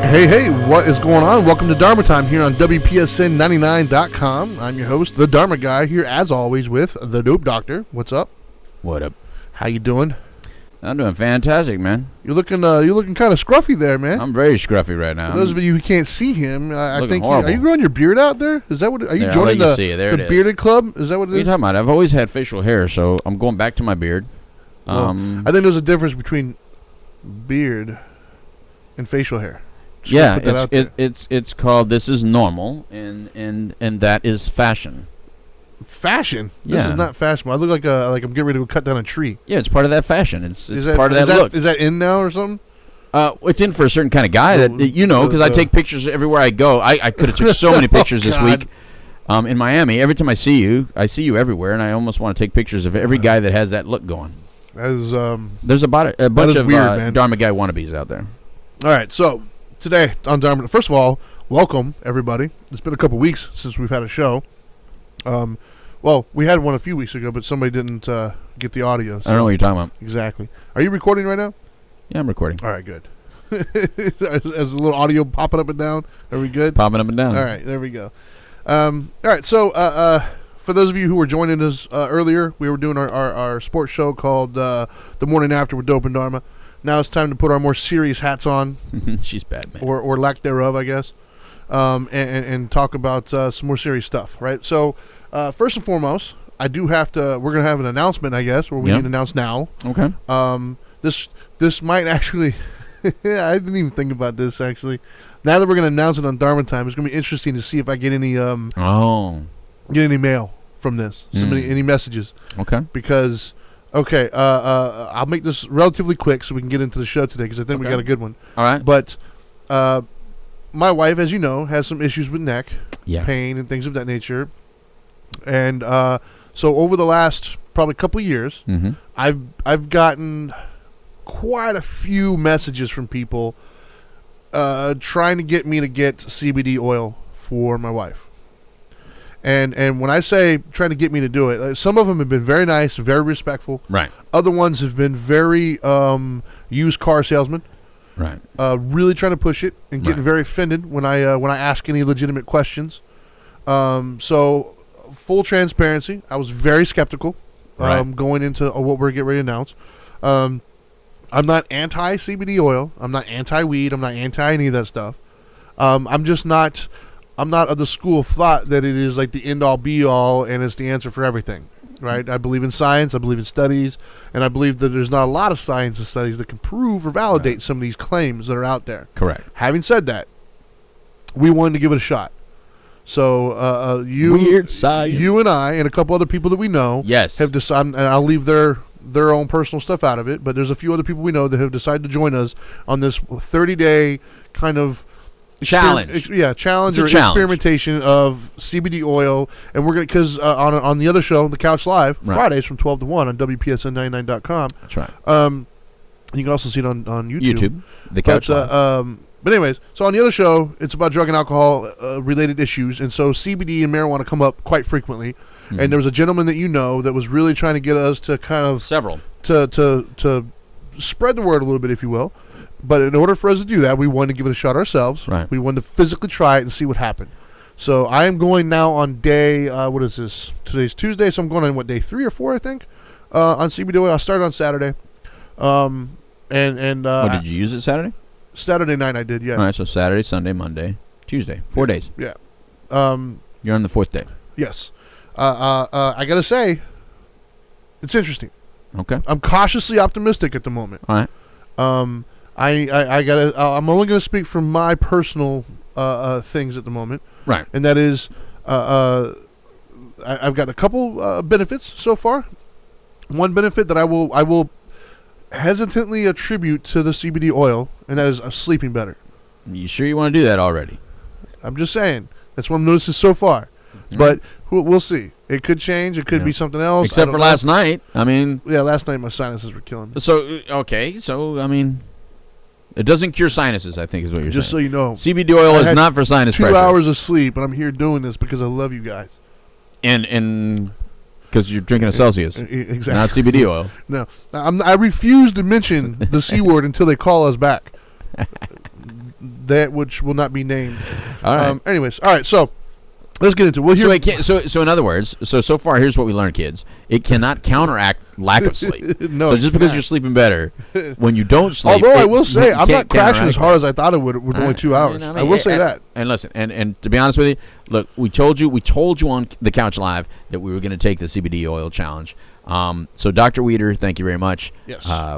Hey, what is going on? Welcome to Dharma Time here on WPSN99.com. I'm your host, the Dharma Guy, here as always with the Dope Doctor. What's up? What up? How you doing? I'm doing fantastic, man. You're looking kind of scruffy there, man. I'm very scruffy right now. For those of you who can't see him, I think horrible. are you growing your beard out there? Is that what? Are you There, joining I'll let you see it. There the it is. bearded club? Is that what it What are you is? talking about? I've always had facial hair, so I'm going back to my beard. Well, I think there's a difference between beard and facial hair. Just gonna put that out there. it's called This Is Normal, and that is fashion. Fashion. This Yeah. is not fashion. I look like I'm getting ready to go cut down a tree. Yeah, it's part of that fashion. It's Is part of that look. Is that in now or something? It's in for a certain kind of guy that you know, because I take pictures everywhere I go. I could have took so many pictures this week. In Miami, every time I see you everywhere, and I almost want to take pictures of every guy that has that look going. That is There's a bunch of weird, Dharma Guy wannabes out there. All right, so today on Dharma, first of all, welcome everybody. It's been a couple weeks since we've had a show. Well, we had one a few weeks ago, but somebody didn't get the audio. So. I don't know what you're talking about. Exactly. Are you recording right now? Yeah, I'm recording. All right, good. As a little audio popping up and down. Are we good? Popping up and down. All right, there we go. All right, so for those of you who were joining us earlier, we were doing our sports show called The Morning After with Dope and Dharma. Now it's time to put our more serious hats on. She's bad, man. Or lack thereof, I guess, and talk about some more serious stuff, right? So, first and foremost, we're going to have an announcement, I guess, or we need to announce now. Okay. This might actually, I didn't even think about this, actually. Now that we're going to announce it on Dharma Time, it's going to be interesting to see if I get any mail from this, any messages. Okay. Because... Okay, I'll make this relatively quick so we can get into the show today because I think we got a good one. All right. But my wife, as you know, has some issues with neck pain and things of that nature. And so over the last probably couple of years, I've gotten quite a few messages from people trying to get me to get CBD oil for my wife. And when I say trying to get me to do it, some of them have been very nice, very respectful. Right. Other ones have been very used car salesmen. Right. Really trying to push it and getting very offended when I ask any legitimate questions. So full transparency, I was very skeptical going into what we're getting ready to announce. I'm not anti CBD oil. I'm not anti weed. I'm not anti any of that stuff. I'm not of the school of thought that it is like the end-all, be-all, and it's the answer for everything, right? I believe in science, I believe in studies, and I believe that there's not a lot of science and studies that can prove or validate some of these claims that are out there. Correct. Having said that, we wanted to give it a shot. So Weird science. You and I and a couple other people that we know have decided, and I'll leave their own personal stuff out of it, but there's a few other people we know that have decided to join us on this 30-day kind of challenge. Challenge or experimentation of CBD oil, and we're gonna because on the other show, the Couch Live, Fridays from 12 to 1 on WPSN99.com. That's right. You can also see it on YouTube. The Couch Live. But anyways, so on the other show, it's about drug and alcohol related issues, and so CBD and marijuana come up quite frequently. And there was a gentleman that you know that was really trying to get us to kind of to spread the word a little bit, if you will. But in order for us to do that, we wanted to give it a shot ourselves. Right. We wanted to physically try it and see what happened. So I am going now on day, what is this? Today's Tuesday, so I'm going on, day 3 or 4, I think, on CBD oil. I started on Saturday. Did you use it Saturday? Saturday night I did, yeah. All right, so Saturday, Sunday, Monday, Tuesday. 4 days. Yeah. You're on the 4th day. Yes. I got to say, it's interesting. Okay. I'm cautiously optimistic at the moment. All right. I'm only going to speak from my personal things at the moment. Right. And that is, I've got a couple benefits so far. One benefit that I will hesitantly attribute to the CBD oil, and that is sleeping better. You sure you want to do that already? I'm just saying. That's what I'm noticing so far. But we'll see. It could change. It could be something else. Except for last night. I mean... Yeah, last night my sinuses were killing me. So, okay. So, I mean... It doesn't cure sinuses, I think is what you're just saying. Just so you know. CBD oil is not for sinus pressure. 2 hours of sleep, and I'm here doing this because I love you guys. And because you're drinking a Celsius. Exactly. Not CBD oil. No. I refuse to mention the C word until they call us back. that which will not be named. All right. Anyways, all right. So let's get into it. So in other words, so far here's what we learned, kids. It cannot counteract lack of sleep. No, so just because you're sleeping better, when you don't sleep. Although I will say, I'm not crashing as hard as I thought it would with only 2 hours. I will say that. And listen, and to be honest with you, look, we told you on the Couch Live that we were going to take the CBD oil challenge. So Dr. Weeder, thank you very much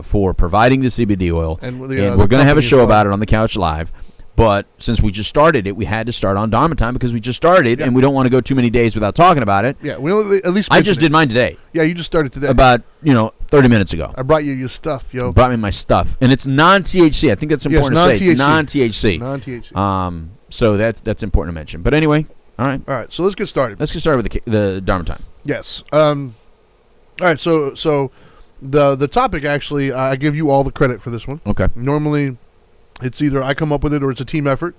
for providing the CBD oil. And we're going to have a show about it on the Couch Live. But since we just started it, we had to start on Dharma Time because we just started, and we don't want to go too many days without talking about it. Yeah, we at least. I just did mine today. Yeah, you just started today. About 30 minutes ago. I brought you your stuff, yo. Brought me my stuff, and it's non-THC. I think that's important to say. It's non-THC. Non-THC. So that's important to mention. But anyway, all right. All right. So let's get started. Let's get started with the Dharma Time. Yes. All right. So the topic actually, I give you all the credit for this one. Okay. Normally, it's either I come up with it or it's a team effort.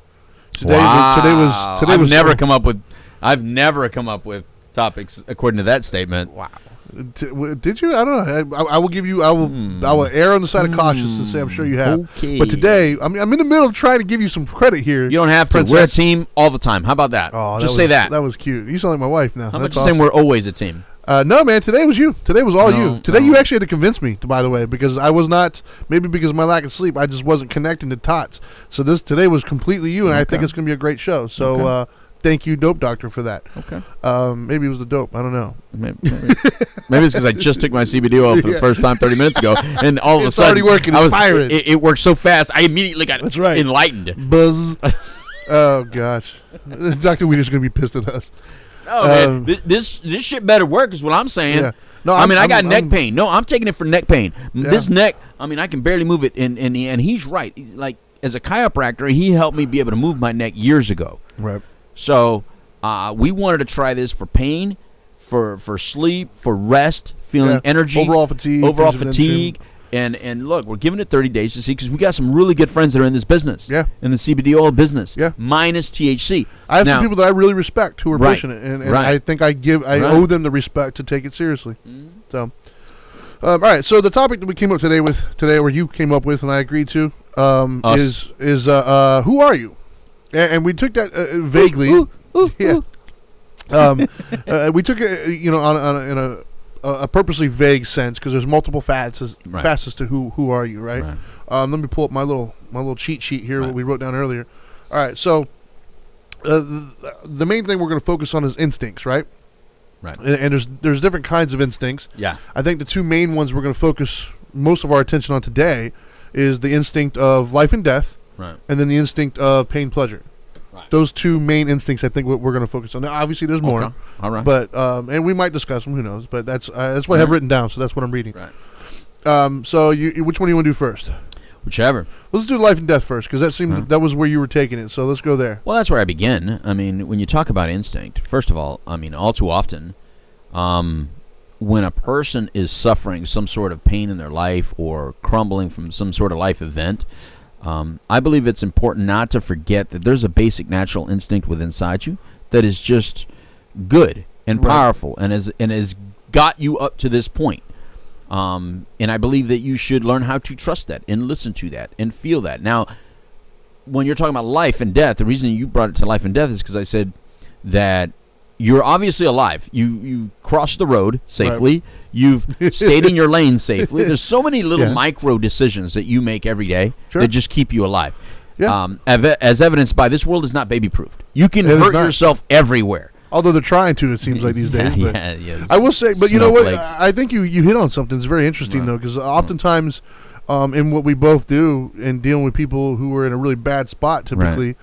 Today was. I've never come up with topics according to that statement. Wow. Did you? I don't know. I will give you. I will err on the side of cautious and say I'm sure you have. Okay. But today, I'm in the middle of trying to give you some credit here. You don't have to. Princess. We're a team all the time. How about that? Oh, just say that. That was cute. You sound like my wife now. How about you saying we're always a team? No, man. Today was you. Today was all you. Today you actually had to convince me. By the way, because I was not. Maybe because of my lack of sleep, I just wasn't connecting the dots. So today was completely you, and I think it's going to be a great show. So thank you, Dope Doctor, for that. Okay. Maybe it was the dope. I don't know. Maybe it's because I just took my CBD oil for the first time 30 minutes ago, and all of a sudden it's already working. It's firing. It worked so fast. I immediately got enlightened. Buzz. Oh gosh, Dr. Weeder's going to be pissed at us. No, man, this shit better work is what I'm saying. Yeah. No, I got neck pain. No, I'm taking it for neck pain. Yeah. This neck, I can barely move it, and he's right. Like, as a chiropractor, he helped me be able to move my neck years ago. Right. So we wanted to try this for pain, for sleep, for rest, feeling energy, overall fatigue. And look, we're giving it 30 days to see because we got some really good friends that are in this business. Yeah. In the CBD oil business. Yeah. Minus THC. I have some people that I really respect who are pushing it, and I think I owe them the respect to take it seriously. Mm-hmm. So, all right. So the topic that we came up today, or you came up with, and I agreed to, is who are you? And we took that vaguely. We took it, in a purposely vague sense because there's multiple facets to who are you, right? Let me pull up my little cheat sheet here, what we wrote down earlier. All right, so the main thing we're going to focus on is instincts, right? Right. And there's different kinds of instincts. Yeah. I think the two main ones we're going to focus most of our attention on today is the instinct of life and death, and then the instinct of pain, pleasure. Right. Those two main instincts, I think, what we're going to focus on. Now, obviously, there's more. Okay. All right. But and we might discuss them. Who knows? But that's what I have written down. So that's what I'm reading. Right. So which one do you want to do first? Whichever. Let's do life and death first because that seemed that was where you were taking it. So let's go there. Well, that's where I begin. When you talk about instinct, first of all, all too often, when a person is suffering some sort of pain in their life or crumbling from some sort of life event. I believe it's important not to forget that there's a basic natural instinct within inside you that is just good and powerful and has got you up to this point. And I believe that you should learn how to trust that and listen to that and feel that. Now, when you're talking about life and death, the reason you brought it to life and death is because I said that you're obviously alive. You crossed the road safely. Right. You've stayed in your lane safely. There's so many little micro decisions that you make every day that just keep you alive. Yeah. As evidenced by this world is not baby-proofed. You can hurt yourself everywhere. Although they're trying to, it seems like these days. Yeah. I will say, but you know what? I think you hit on something that's very interesting, though, because oftentimes in what we both do in dealing with people who are in a really bad spot typically,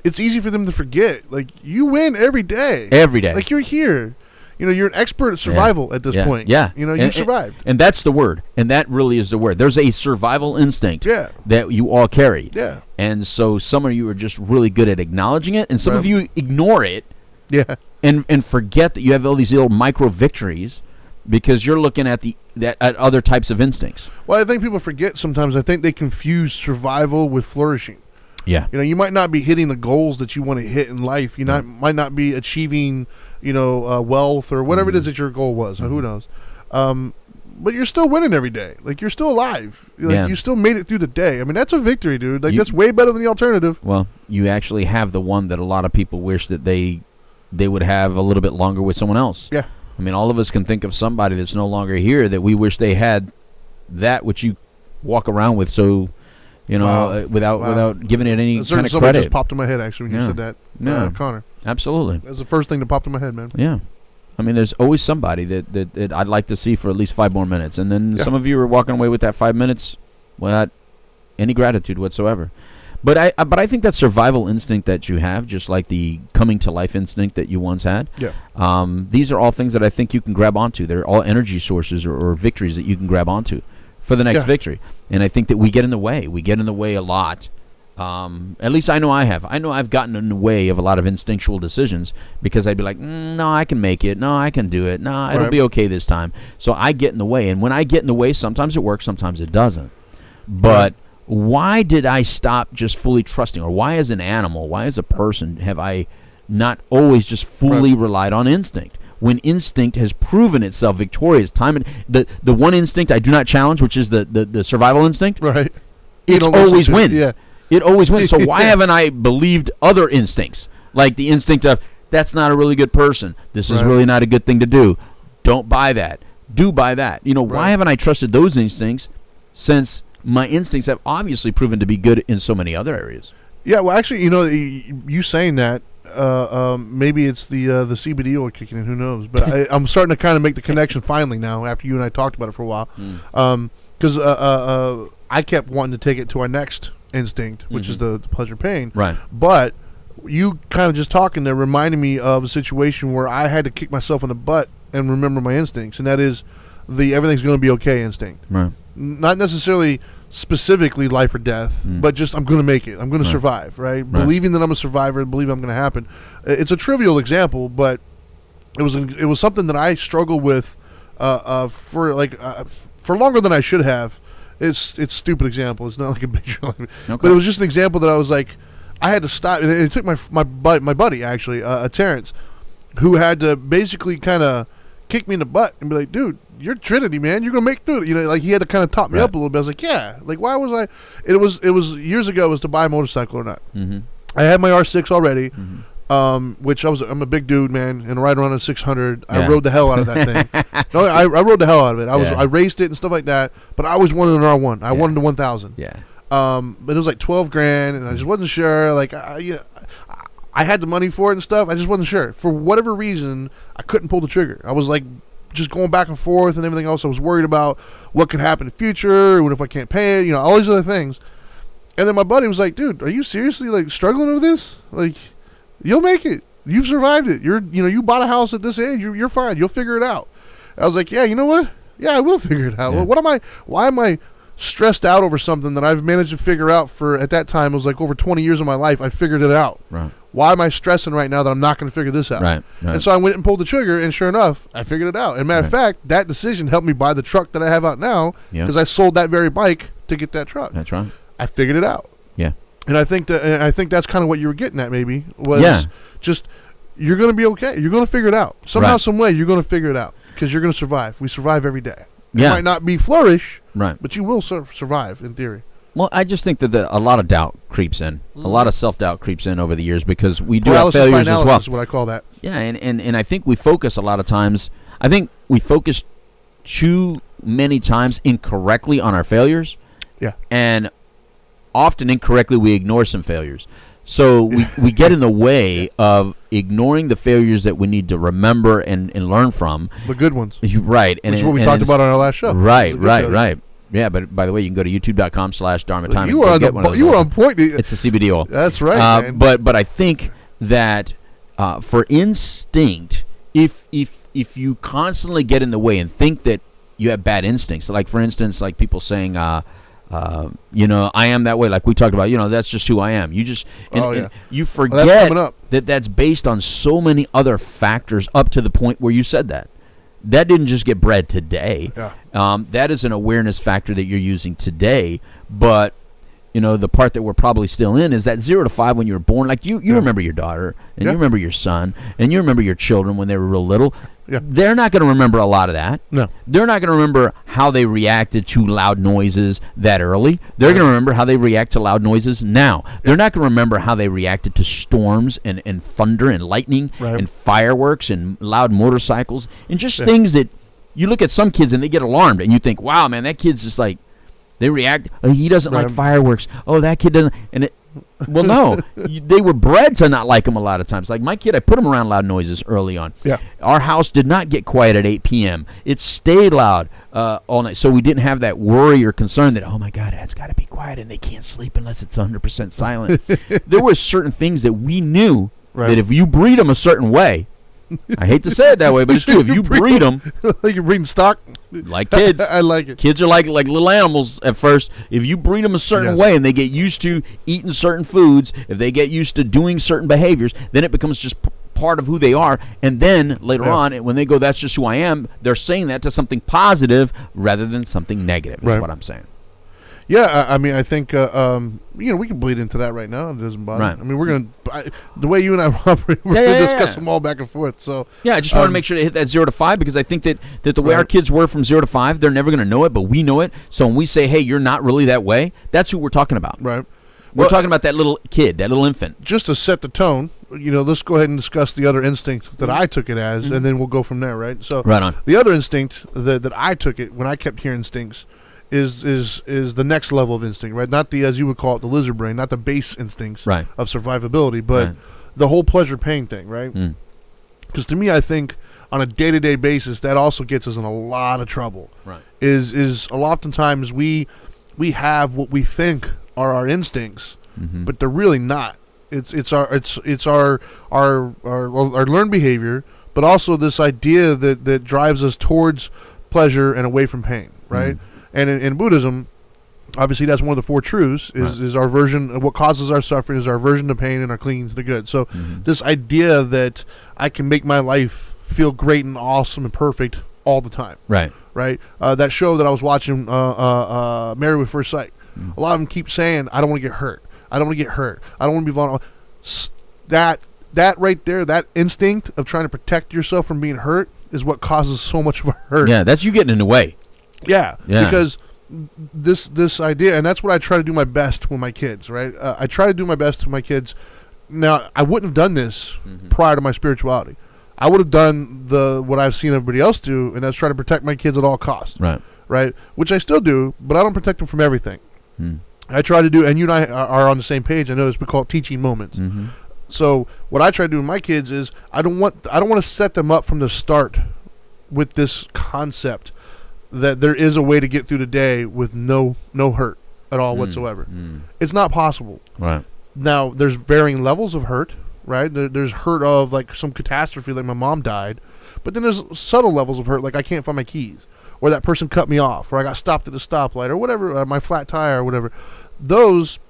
it's easy for them to forget. Like, you win every day. Every day. Like, you're here. You're an expert at survival at this point. Yeah. You survived. And that's the word. And that really is the word. There's a survival instinct that you all carry. Yeah. And so some of you are just really good at acknowledging it, and some of you ignore it. Yeah. And forget that you have all these little micro victories because you're looking at at other types of instincts. Well, I think people forget sometimes. I think they confuse survival with flourishing. Yeah. You might not be hitting the goals that you want to hit in life. You might not be achieving, wealth or whatever it is that your goal was. Who knows? but you're still winning every day. Like, you're still alive. Like, you still made it through the day. I mean, that's a victory, dude. Like, that's way better than the alternative. Well, you actually have the one that a lot of people wish that they would have a little bit longer with someone else. Yeah. I mean, all of us can think of somebody that's no longer here that we wish they had that which you walk around with, so, without giving it any kind of credit. Just popped in my head, actually, when you said that. Yeah. Connor. Absolutely. That's the first thing that popped in my head, man. Yeah. I mean, there's always somebody that I'd like to see for at least 5 more minutes. And then some of you are walking away with that 5 minutes without any gratitude whatsoever. But I think that survival instinct that you have, just like the coming to life instinct that you once had, these are all things that I think you can grab onto. They're all energy sources or victories that you can grab onto for the next victory. And I think that we get in the way. We get in the way a lot. At least I know I have. I know I've gotten in the way of a lot of instinctual decisions because I'd be like, no, I can make it. No, I can do it. No, it'll be okay this time. So I get in the way. And when I get in the way, sometimes it works, sometimes it doesn't. But why did I stop just fully trusting? Or why as an animal, why as a person have I not always just fully relied on instinct? When instinct has proven itself victorious time and the one instinct I do not challenge, which is the survival instinct, it always wins. Yeah. It always wins. So why haven't I believed other instincts? Like the instinct of, that's not a really good person. This is really not a good thing to do. Don't buy that. Do buy that. Why haven't I trusted those instincts since my instincts have obviously proven to be good in so many other areas? Yeah, well, actually, you saying that, maybe it's the CBD oil kicking in, who knows? But I'm starting to kind of make the connection finally now after you and I talked about it for a while. Because I kept wanting to take it to our next instinct, which is the pleasure pain. Right. But you kind of just talking there reminded me of a situation where I had to kick myself in the butt and remember my instincts, and that is the everything's going to be okay instinct. Right. Not necessarily specifically life or death, but just I'm going to make it. I'm going to survive, right? Believing that I'm a survivor, believing I'm going to happen. It's a trivial example, but it was something that I struggled with for longer than I should have. It's a stupid example. It's not like a big deal. But it was just an example that I was like, I had to stop. And it took my buddy, actually, Terrence, who had to basically kind of kick me in the butt and be like, dude, you're Trinity, man. You're going to make through it. Like he had to kind of top me up a little bit. I was like, yeah. Like, why was I? It was years ago, it was to buy a motorcycle or not. I had my R6 already. Which I'm a big dude, man, and right around a 600. I rode the hell out of that thing. No, I rode the hell out of it. I raced it and stuff like that, but I always wanted an R1. I wanted a 1000. Yeah. But it was like $12,000, and I just wasn't sure. Like, I had the money for it and stuff. I just wasn't sure. For whatever reason, I couldn't pull the trigger. I was like just going back and forth and everything else. I was worried about what could happen in the future, what if I can't pay it, all these other things. And then my buddy was like, dude, are you seriously like struggling with this? Like, you'll make it. You've survived it. You bought a house at this age. You're fine. You'll figure it out. I was like, yeah, you know what? Yeah, I will figure it out. Yeah. Why am I stressed out over something that I've managed to figure out for, at that time, it was like over 20 years of my life. I figured it out. Right. Why am I stressing right now that I'm not going to figure this out? Right. And so I went and pulled the trigger, and sure enough, I figured it out. And matter of fact, that decision helped me buy the truck that I have out now because I sold that very bike to get that truck. That's right. I figured it out. Yeah. And I think that's kind of what you were getting at, maybe, was just you're going to be okay. You're going to figure it out. Somehow, some way, you're going to figure it out because you're going to survive. We survive every day. It might not be flourish, but you will survive in theory. Well, I just think that a lot of doubt creeps in. A lot of self-doubt creeps in over the years because we do have failures as well. Is what I call that. Yeah, and I think we focus a lot of times. I think we focus too many times incorrectly on our failures. Yeah. And often incorrectly we ignore some failures. So we get in the way of ignoring the failures that we need to remember and learn from. The good ones. Right. Which is what we talked about on our last show. Right. Yeah, but by the way, you can go to youtube.com/Dharma Time. You were on point. It's a CBD oil. That's right, man. But I think that for instinct, if you constantly get in the way and think that you have bad instincts, like for instance, like people saying, I am that way. Like we talked about, that's just who I am. You just and you forget that that's based on so many other factors up to the point where you said that. That didn't just get bred today. Yeah. That is an awareness factor that you're using today. But, the part that we're probably still in is that 0 to 5 when you were born. Like you remember your daughter, and you remember your son, and you remember your children when they were real little. Yeah. They're not going to remember a lot of that. No. They're not going to remember how they reacted to loud noises that early. They're going to remember how they react to loud noises now. They're not going to remember how they reacted to storms and thunder and lightning and fireworks and loud motorcycles and just things that you look at some kids and they get alarmed and you think, wow, man, that kid's just like, they react. Oh, he doesn't like fireworks. Oh, that kid doesn't. And well, no, they were bred to not like them a lot of times. Like my kid, I put him around loud noises early on. Yeah. Our house did not get quiet at 8 p.m. It stayed loud all night, so we didn't have that worry or concern that, oh my God, it's got to be quiet and they can't sleep unless it's 100% silent. There were certain things that we knew that if you breed them a certain way, I hate to say it that way, but it's true. If you breed them, like you're breeding stock, like kids, I like it. Kids are like little animals at first. If you breed them a certain way and they get used to eating certain foods, if they get used to doing certain behaviors, then it becomes just part of who they are. And then later on, when they go, that's just who I am, they're saying that to something positive rather than something negative. Is what I'm saying. Yeah, I mean, I think we can bleed into that right now. It doesn't bother. Right. I mean, we're gonna the way you and I operate, we're gonna discuss them all back and forth. So I just want to make sure to hit that 0 to 5 because I think that the way our kids were from 0 to 5, they're never gonna know it, but we know it. So when we say, "Hey, you're not really that way," that's who we're talking about. Right. We're talking about that little kid, that little infant. Just to set the tone, let's go ahead and discuss the other instinct that I took it as, and then we'll go from there. Right. So right on. The other instinct that I took it when I kept hearing instincts. Is the next level of instinct, right? Not the, as you would call it, the lizard brain, not the base instincts of survivability, but the whole pleasure-pain thing, right? Because to me, I think on a day-to-day basis, that also gets us in a lot of trouble. Right. Is oftentimes we have what we think are our instincts, but they're really not. It's our learned behavior, but also this idea that drives us towards pleasure and away from pain, right? And in Buddhism, obviously that's one of the 4 truths, is our version of what causes our suffering is our aversion to pain and our clinging to the good. So this idea that I can make my life feel great and awesome and perfect all the time. Right. That show that I was watching, Married with First Sight, a lot of them keep saying, I don't want to get hurt. I don't want to get hurt. I don't want to be vulnerable. That right there, that instinct of trying to protect yourself from being hurt is what causes so much of a hurt. Yeah, that's you getting in the way. Yeah, because this idea, and that's what I try to do my best with my kids, right? I try to do my best with my kids. Now, I wouldn't have done this prior to my spirituality. I would have done what I've seen everybody else do, and that's try to protect my kids at all costs. Right? Which I still do, but I don't protect them from everything. I try to do, and you and I are on the same page. I know we call it teaching moments. So what I try to do with my kids is I don't want to set them up from the start with this concept that there is a way to get through the day with no hurt at all whatsoever. It's not possible. Right. Now, there's varying levels of hurt, right? There's hurt of like some catastrophe, like my mom died, but then there's subtle levels of hurt, like I can't find my keys, or that person cut me off, or I got stopped at a stoplight, or whatever, my flat tire, or whatever. Those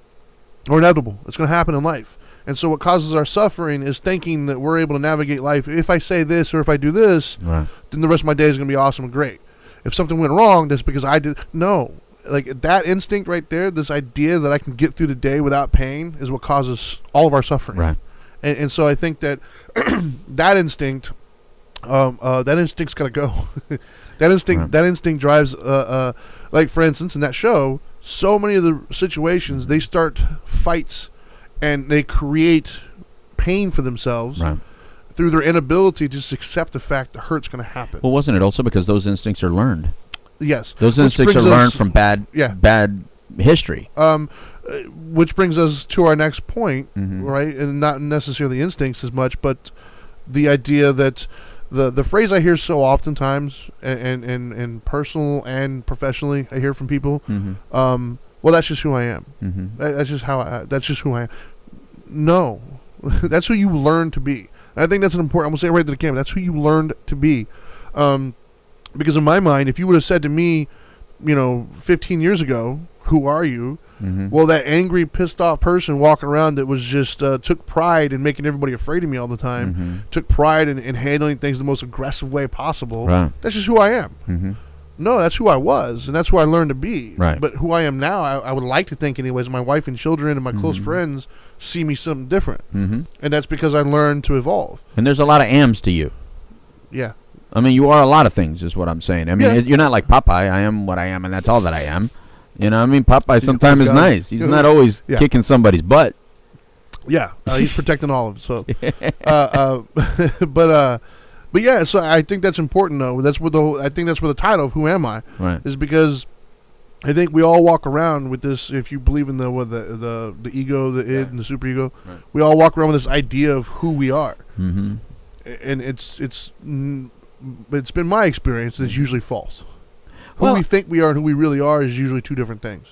are inevitable. It's going to happen in life. And so what causes our suffering is thinking that we're able to navigate life. If I say this or if I do this, then the rest of my day is going to be awesome and great. If something went wrong, that's because I did. No. Like that instinct right there, this idea that I can get through the day without pain is what causes all of our suffering. Right. And so I think that that instinct's got to go. That instinct drives, like for instance, in that show, so many of the situations, they start fights and they create pain for themselves. Right. Through their inability to just accept the fact that hurt's going to happen. Well, wasn't it also because those instincts are learned? Yes. Those instincts are learned from bad history. Which brings us to our next point, right? And not necessarily instincts as much, but the idea that the phrase I hear so oftentimes, and personal and professionally, I hear from people, well, that's just who I am. That's just who I am. No. That's who you learn to be. I think that's an important. I'm gonna say it right to the camera. That's who you learned to be, because in my mind, if you would have said to me, 15 years ago, "Who are you?" Well, that angry, pissed off person walking around that was just took pride in making everybody afraid of me all the time, took pride in handling things the most aggressive way possible. Right. That's just who I am. No, that's who I was, and that's who I learned to be. Right. But who I am now, I would like to think, anyways, my wife and children and my close friends see me something different. And that's because I learned to evolve. And there's a lot of ams to you. Yeah. I mean, you are a lot of things, is what I'm saying. I mean, you're not like Popeye. I am what I am, and that's all that I am. You know, I mean, Popeye sometimes is nice. He's not always kicking somebody's butt. Yeah, he's protecting all of it. So, but yeah. So I think that's important, though. I think that's where the title of "Who Am I" is, because I think we all walk around with this. If you believe in the ego, the id, and the superego, we all walk around with this idea of who we are. Mm-hmm. And it's been my experience that it's usually false. Who we think we are and who we really are is usually two different things.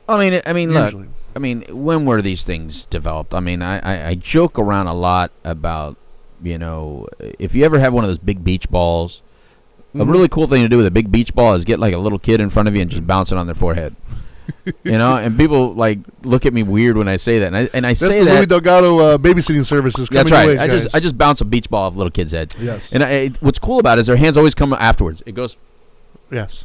I mean, look. I mean, when were these things developed? I mean, I joke around a lot about, you know, if you ever have one of those big beach balls, a really cool thing to do with a big beach ball is get like a little kid in front of you and just bounce it on their forehead. You know, and people like look at me weird when I say that, and I say that. That's the Louis Delgado babysitting services. That's right. I just bounce a beach ball off little kids' heads. Yes. And what's cool about it is their hands always come afterwards. It goes. Yes.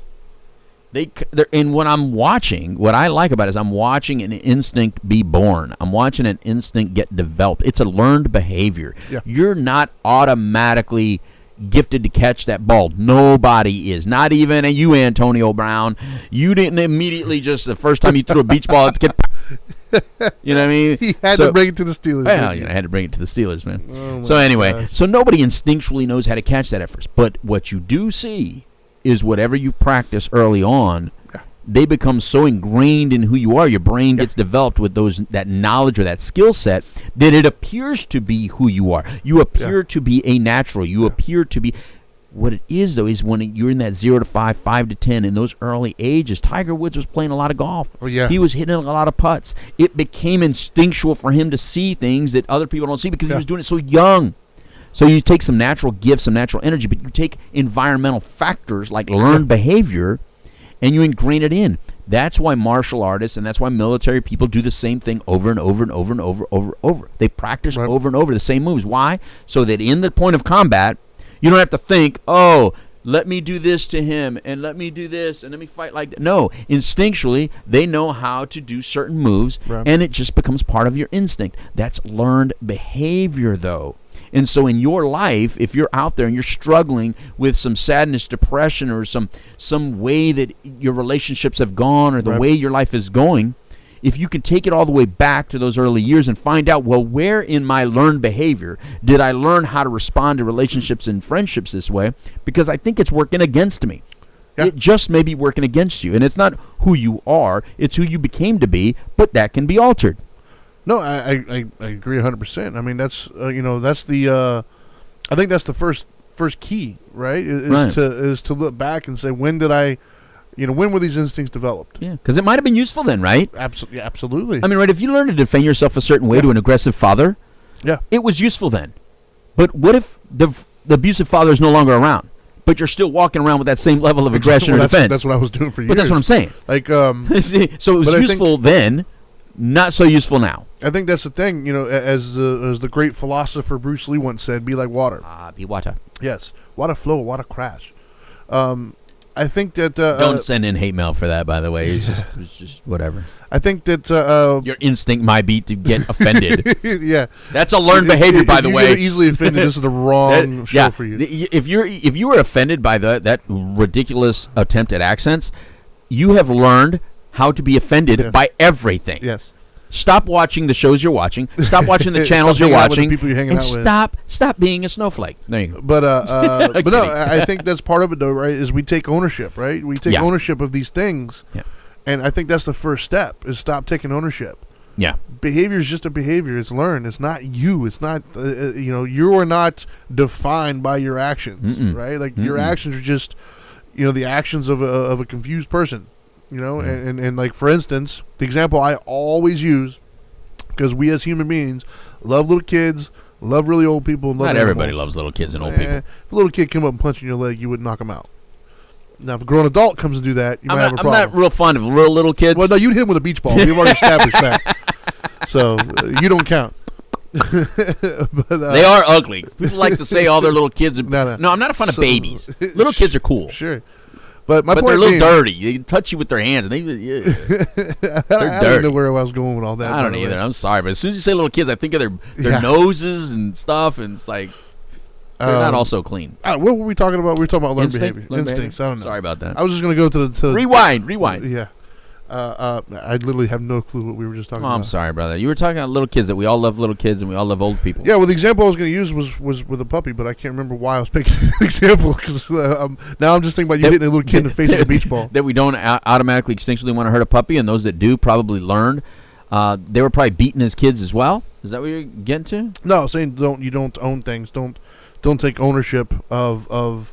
And what I like about it is I'm watching an instinct be born. I'm watching an instinct get developed. It's a learned behavior. Yeah. You're not automatically gifted to catch that ball. Nobody is. Not even you, Antonio Brown. You didn't immediately just the first time you threw a beach ball at the kid. You know what I mean? He had to bring it to the Steelers. Well, I had to bring it to the Steelers, man. Oh so anyway, gosh. Nobody instinctually knows how to catch that at first. But what you do see is whatever you practice early on, they become so ingrained in who you are. Your brain gets developed with that knowledge or that skill set that it appears to be who you are. You appear to be a natural. You appear to be. What it is, though, is when you're in that 0 to 5, 5 to 10, in those early ages, Tiger Woods was playing a lot of golf. Oh, yeah. He was hitting a lot of putts. It became instinctual for him to see things that other people don't see because he was doing it so young. So you take some natural gifts, some natural energy, but you take environmental factors like learned behavior and you ingrain it in. That's why martial artists and that's why military people do the same thing over and over and over and over. They practice over and over the same moves. Why? So that in the point of combat, you don't have to think, oh, let me do this to him and let me do this and let me fight like that. No, instinctually, they know how to do certain moves and it just becomes part of your instinct. That's learned behavior, though. And so in your life, if you're out there and you're struggling with some sadness, depression, or some way that your relationships have gone or the way your life is going, if you can take it all the way back to those early years and find out, well, where in my learned behavior did I learn how to respond to relationships and friendships this way? Because I think it's working against me. Yeah. It just may be working against you. And it's not who you are, it's who you became to be, but that can be altered. No, I agree 100%. I mean, that's that's the I think that's the first key, right? Is to look back and say, when did I, when were these instincts developed? Yeah, because it might have been useful then, right? Absolutely. I mean, right? If you learn to defend yourself a certain way to an aggressive father, it was useful then. But what if the abusive father is no longer around, but you're still walking around with that same level of aggression or defense? That's what I was doing for years. But that's what I'm saying. Like, see, so it was useful then. Not so useful now. I think that's the thing, as the great philosopher Bruce Lee once said, be like water. Be water. Yes. Water flow, water crash. I think that... Don't send in hate mail for that, by the way. It's just whatever. I think that... your instinct might be to get offended. Yeah. That's a learned behavior, by the way. If you're easily offended, this is the wrong show for you. If you were offended by that ridiculous attempt at accents, you have learned how to be offended by everything. Yes. Stop watching the shows you're watching. Stop watching the channels you're watching. People you're hanging and out with. Stop being a snowflake. There you go. But no, I think that's part of it, though, right? Is we take ownership, right? We take ownership of these things, and I think that's the first step. Is stop taking ownership. Yeah. Behavior is just a behavior. It's learned. It's not you. It's not you are not defined by your actions, right? Like your actions are just the actions of a confused person. And like, for instance, the example I always use, because we as human beings love little kids, love really old people. And love Not everybody loves little kids and old people. If a little kid came up and punched you in your leg, you wouldn't knock him out. Now, if a grown adult comes and do that, you might have a problem. I'm not real fond of little kids. Well, no, you'd hit him with a beach ball. We've already established that. So, you don't count. But, they are ugly. People like to say all their little kids. No, I'm not a fan of babies. Little kids are cool. Sure. But they're a little dirty. They touch you with their hands. And they're dirty. I don't know where I was going with all that. I don't either. I'm sorry. But as soon as you say little kids, I think of their noses and stuff. And it's like... They're not also clean. What were we talking about? We were talking about learned behavior. Instincts. I don't know. Sorry about that. I was just going to go to Rewind. Yeah. I literally have no clue what we were just talking about. I'm sorry, brother. You were talking about little kids, that we all love little kids and we all love old people. Yeah, well, the example I was going to use was with a puppy, but I can't remember why I was making that example, because now I'm just thinking about you hitting a little kid in the face with a beach ball. That we don't automatically instinctually want to hurt a puppy, and those that do probably learned. They were probably beaten as kids as well. Is that what you're getting to? No, I'm saying you don't own things. Don't take ownership of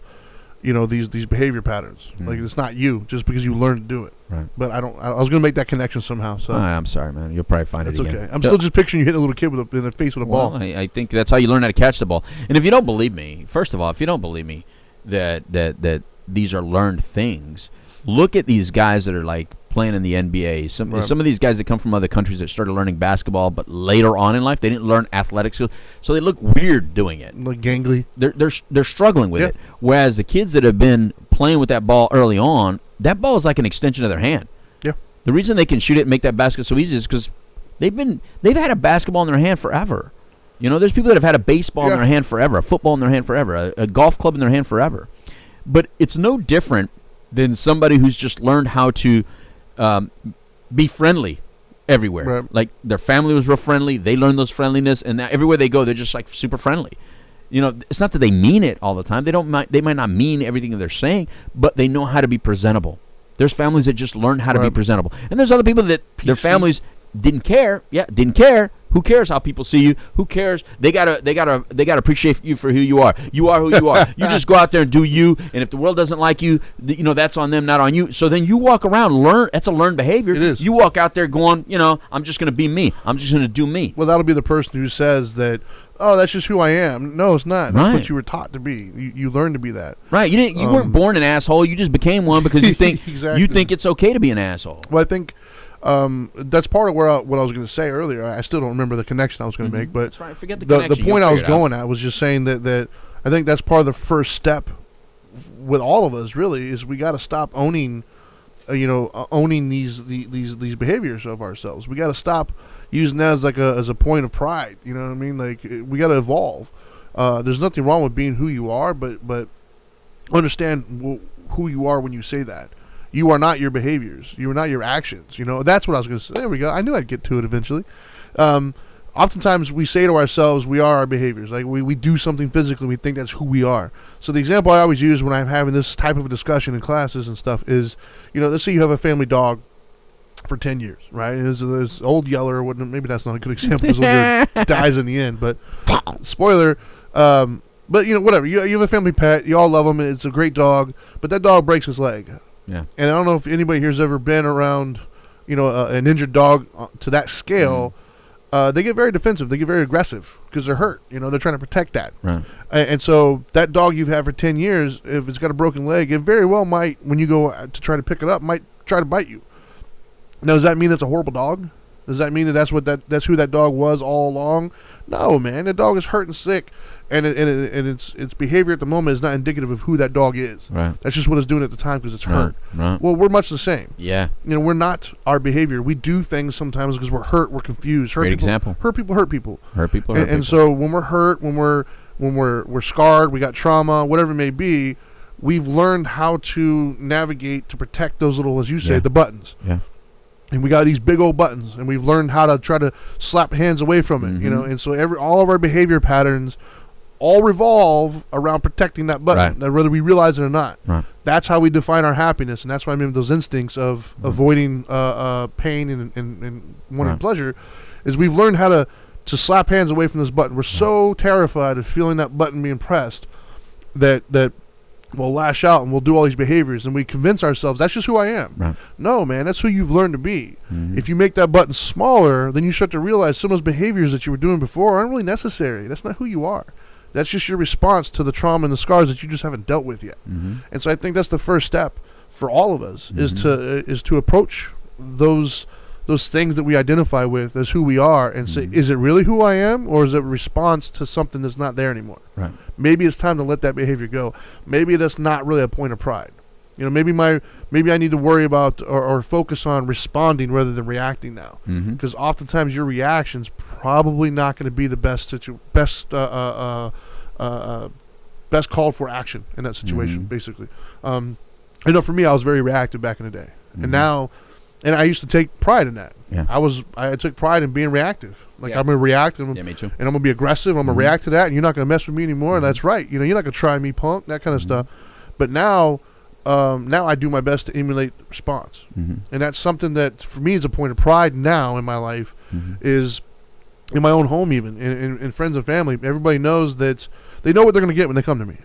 these behavior patterns. Like, it's not you just because you learned to do it. Right. But I was going to make that connection somehow. So I'm sorry, man. You'll probably find it again. That's okay. I'm still just picturing you hitting a little kid in the face with a ball. I think that's how you learn how to catch the ball. And if you don't believe me, first of all, that these are learned things, look at these guys that are like playing in the NBA. Some of these guys that come from other countries that started learning basketball, but later on in life they didn't learn athletic skills, so they look weird doing it. Like gangly. They're struggling with it. Whereas the kids that have been playing with that ball early on, that ball is like an extension of their hand. Yeah. The reason they can shoot it and make that basket so easy is because they've had a basketball in their hand forever. There's people that have had a baseball in their hand forever, a football in their hand forever, a golf club in their hand forever. But it's no different than somebody who's just learned how to be friendly everywhere. Right. Like their family was real friendly. They learned those friendliness, and now everywhere they go, they're just like super friendly. It's not that they mean it all the time. They might not mean everything that they're saying, but they know how to be presentable. There's families that just learned how to be presentable, and there's other people that their families didn't care. Yeah, didn't care. Who cares how people see you? Who cares? They gotta appreciate you for who you are. You are who you are. You just go out there and do you. And if the world doesn't like you, that's on them, not on you. So then you walk around, learn. That's a learned behavior. It is. You walk out there going, I'm just gonna be me. I'm just gonna do me. Well, that'll be the person who says that. Oh, that's just who I am. No, it's not. That's what you were taught to be. You learned to be that. Right. You weren't born an asshole. You just became one because you think exactly. You think it's okay to be an asshole. Well, I think that's part of what I was going to say earlier. I still don't remember the connection I was going to make, but that's right. Forget the connection. The point I was going at was just saying that I think that's part of the first step with all of us. Really, is we got to stop owning these behaviors of ourselves. We got to stop using that as a point of pride. You know what I mean? Like, we got to evolve. There's nothing wrong with being who you are, but understand who you are when you say that. You are not your behaviors. You are not your actions. That's what I was going to say. There we go. I knew I'd get to it eventually. Oftentimes we say to ourselves, we are our behaviors. Like we do something physically, we think that's who we are. So the example I always use when I'm having this type of a discussion in classes and stuff is, let's say you have a family dog for 10 years, right? And this old yeller, maybe that's not a good example because old yeller dies in the end, but spoiler, but whatever. You have a family pet, you all love him, it's a great dog, but that dog breaks his leg. Yeah. And I don't know if anybody here's ever been around, an injured dog to that scale. They get very defensive. They get very aggressive because they're hurt. They're trying to protect that. Right. And so that dog you've had for 10 years, if it's got a broken leg, it very well might, when you go to try to pick it up, might try to bite you. Now, does that mean it's a horrible dog? Does that mean that's who that dog was all along? No, man. The dog is hurt and sick, and its behavior at the moment is not indicative of who that dog is. Right. That's just what it's doing at the time because it's hurt. Right. Well, we're much the same. Yeah. We're not our behavior. We do things sometimes because we're hurt, we're confused. Great example. Hurt people hurt people. Hurt people. And so when we're hurt, when we're scarred, we got trauma, whatever it may be, we've learned how to navigate to protect those little, as you say, the buttons. Yeah. And we got these big old buttons, and we've learned how to try to slap hands away from it, And so all of our behavior patterns all revolve around protecting that button, whether we realize it or not. Right. That's how we define our happiness, and that's why I mean those instincts of avoiding pain and wanting pleasure, is we've learned how to slap hands away from this button. We're so terrified of feeling that button being pressed that we'll lash out and we'll do all these behaviors, and we convince ourselves that's just who I am. Right. No, man, that's who you've learned to be. Mm-hmm. If you make that button smaller, then you start to realize some of those behaviors that you were doing before aren't really necessary. That's not who you are. That's just your response to the trauma and the scars that you just haven't dealt with yet. Mm-hmm. And so I think that's the first step for all of us, is to approach those things that we identify with as who we are and say, is it really who I am, or is it a response to something that's not there anymore? Right. Maybe it's time to let that behavior go. Maybe that's not really a point of pride. Maybe I need to worry about or focus on responding rather than reacting now, because oftentimes your reaction's probably not going to be the best best called for action in that situation, basically. I know for me, I was very reactive back in the day, and now, and I used to take pride in that. Yeah. I took pride in being reactive. Like I'm gonna react, and me too. And I'm gonna be aggressive. I'm gonna react to that, and you're not gonna mess with me anymore. And that's right. You know, you're not gonna try me, punk. That kind of stuff. But now I do my best to emulate response, and that's something that for me is a point of pride now in my life, is in my own home, even in friends and family. Everybody knows that they know what they're gonna get when they come to me.